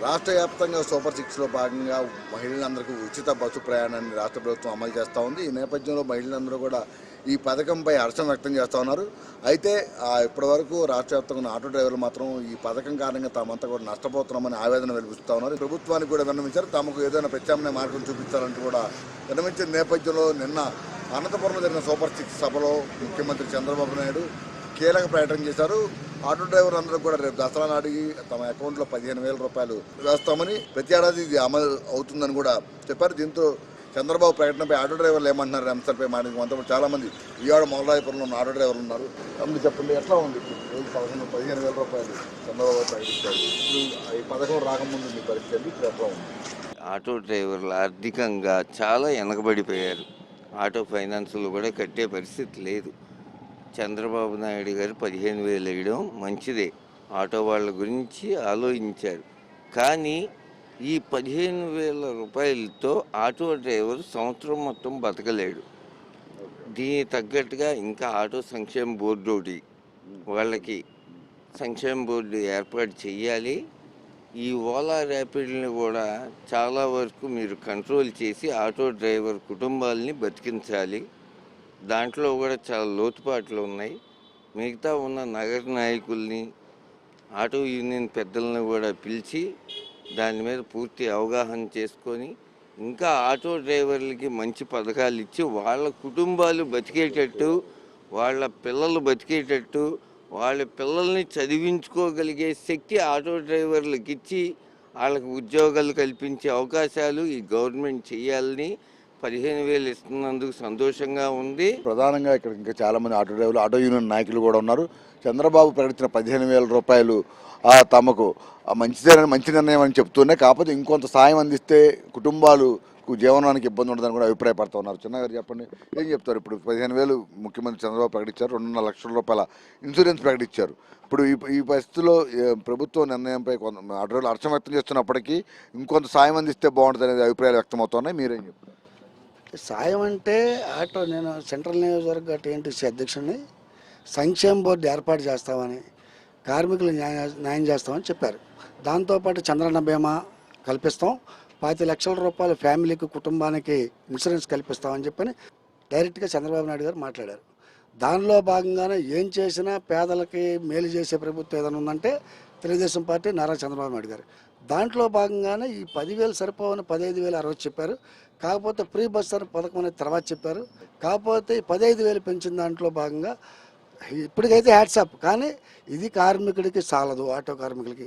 రాష్ట్ర వ్యాప్తంగా సూపర్ సిక్స్లో భాగంగా మహిళలందరికీ ఉచిత బస్సు ప్రయాణాన్ని రాష్ట్ర ప్రభుత్వం అమలు చేస్తూ ఉంది. ఈ నేపథ్యంలో మహిళలందరూ కూడా ఈ పథకంపై హర్షం వ్యక్తం చేస్తూ ఉన్నారు. అయితే ఇప్పటివరకు రాష్ట్ర వ్యాప్తంగా ఉన్న ఆటో డ్రైవర్లు మాత్రం ఈ పథకం కారణంగా తామంతా కూడా నష్టపోతున్నామని ఆవేదన వెలిపిస్తూ ఉన్నారు. ప్రభుత్వానికి కూడా విన్నవించారు, తమకు ఏదైనా ప్రత్యామ్నాయ మార్గం చూపించాలంటూ కూడా విన్నవించిన నేపథ్యంలో నిన్న అనంతపురంలో జరిగిన సూపర్ సిక్స్ సభలో ముఖ్యమంత్రి చంద్రబాబు నాయుడు కీలక ప్రకటన చేశారు. ఆటో డ్రైవర్ అందరూ కూడా రేపు దసరా నాటికి తమ అకౌంట్లో 15,000 రూపాయలు వేస్తామని, ప్రతి ఏడాది ఇది అమలు అవుతుందని కూడా చెప్పారు. దీంతో చంద్రబాబు ప్రకటనపై ఆటో డ్రైవర్లు ఏమంటున్నారు అంశంపై మాట్లాడుకుంటాం. చాలా మంది విజయవాడ మొగలాయపురంలో ఉన్న ఆటో డ్రైవర్లు ఉన్నారు. తమకు చెప్పండి, ఎట్లా ఉంది రోజు 15,000 రూపాయలు చంద్రబాబు ప్రకటించారు. ఇప్పుడు ఈ పథకం రాకముందు మీ పరిస్థితి ఇప్పుడు ఎట్లా ఉంది? ఆటో డ్రైవర్లు ఆర్థికంగా చాలా వెనకబడిపోయారు. ఆటో ఫైనాన్సులు కూడా కట్టే పరిస్థితి లేదు. చంద్రబాబు నాయుడు గారు 15,000 వేయడం మంచిదే, ఆటో వాళ్ళ గురించి ఆలోచించారు. కానీ ఈ 15,000 రూపాయలతో ఆటో డ్రైవర్ సంవత్సరం మొత్తం బతకలేడు. దీనికి తగ్గట్టుగా ఇంకా ఆటో సంక్షేమ బోర్డు ఒకటి వాళ్ళకి సంక్షేమ బోర్డు ఏర్పాటు చేయాలి. ఈ ఓలా ర్యాపిడ్ని కూడా చాలా వరకు మీరు కంట్రోల్ చేసి ఆటో డ్రైవర్ కుటుంబాలని బతికించాలి. దాంట్లో కూడా చాలా లోతుపాట్లు ఉన్నాయి. మిగతా ఉన్న నగర నాయకుల్ని, ఆటో యూనియన్ పెద్దలను కూడా పిలిచి దాని మీద పూర్తి అవగాహన చేసుకొని ఇంకా ఆటో డ్రైవర్లకి మంచి పథకాలు ఇచ్చి వాళ్ళ కుటుంబాలు బతికేటట్టు, వాళ్ళ పిల్లలు బతికేటట్టు, వాళ్ళ పిల్లల్ని చదివించుకోగలిగే శక్తి ఆటో డ్రైవర్లకు ఇచ్చి వాళ్ళకి ఉద్యోగాలు కల్పించే అవకాశాలు ఈ గవర్నమెంట్ చేయాలని 15,000 ఇస్తున్నందుకు సంతోషంగా ఉంది. ప్రధానంగా ఇక్కడ ఇంకా చాలామంది ఆటో డ్రైవర్లు, ఆటో యూనియన్ నాయకులు కూడా ఉన్నారు. చంద్రబాబు ప్రకటించిన 15,000 రూపాయలు తమకు మంచి నిర్ణయం అని చెప్తూనే, కాకపోతే ఇంకొంత సాయం అందిస్తే కుటుంబాలకు జీవనానికి ఇబ్బంది ఉండదని కూడా అభిప్రాయపడుతూ ఉన్నారు. చిన్నగారు చెప్పండి, ఏం చెప్తారు? ఇప్పుడు 15,000 ముఖ్యమంత్రి చంద్రబాబు ప్రకటించారు, 2.5 లక్షల రూపాయల ఇన్సూరెన్స్ ప్రకటించారు. ఇప్పుడు ఈ పరిస్థితుల్లో ప్రభుత్వ నిర్ణయంపై ఆటో డ్రైవర్లు హర్షం వ్యక్తం చేస్తున్నప్పటికీ ఇంకొంత సాయం అందిస్తే బాగుంటుంది అనేది అభిప్రాయాలు వ్యక్తమవుతున్నాయి. మీరేం చెప్తారు? సాయం అంటే నేను సెంట్రల్ నియోజకవర్గ టీఎన్టీసీ అధ్యక్షుడిని, సంక్షేమ బోర్డు ఏర్పాటు చేస్తామని, కార్మికులు న్యాయం చేస్తామని చెప్పారు. దాంతోపాటు చంద్రన్న బీమా కల్పిస్తాం, 5 లక్షల రూపాయలు ఫ్యామిలీకి, కుటుంబానికి ఇన్సూరెన్స్ కల్పిస్తామని చెప్పని డైరెక్ట్గా చంద్రబాబు నాయుడు గారు మాట్లాడారు. దానిలో భాగంగానే ఏం చేసినా పేదలకి మేలు చేసే ప్రభుత్వం ఏదైనా ఉందంటే తెలుగుదేశం పార్టీ, నారా చంద్రబాబు నాయుడు గారు. దాంట్లో భాగంగానే ఈ 10,000 సరిపోవని 15,000 ఆ రోజు చెప్పారు. కాకపోతే ఫ్రీ బస్ పథకం అనేది తర్వాత చెప్పారు. కాకపోతే 15,000 పెంచిన దాంట్లో భాగంగా ఇప్పటికైతే హ్యాట్సాప్. కానీ ఇది కార్మికుడికి చాలదు, ఆటో కార్మికులకి.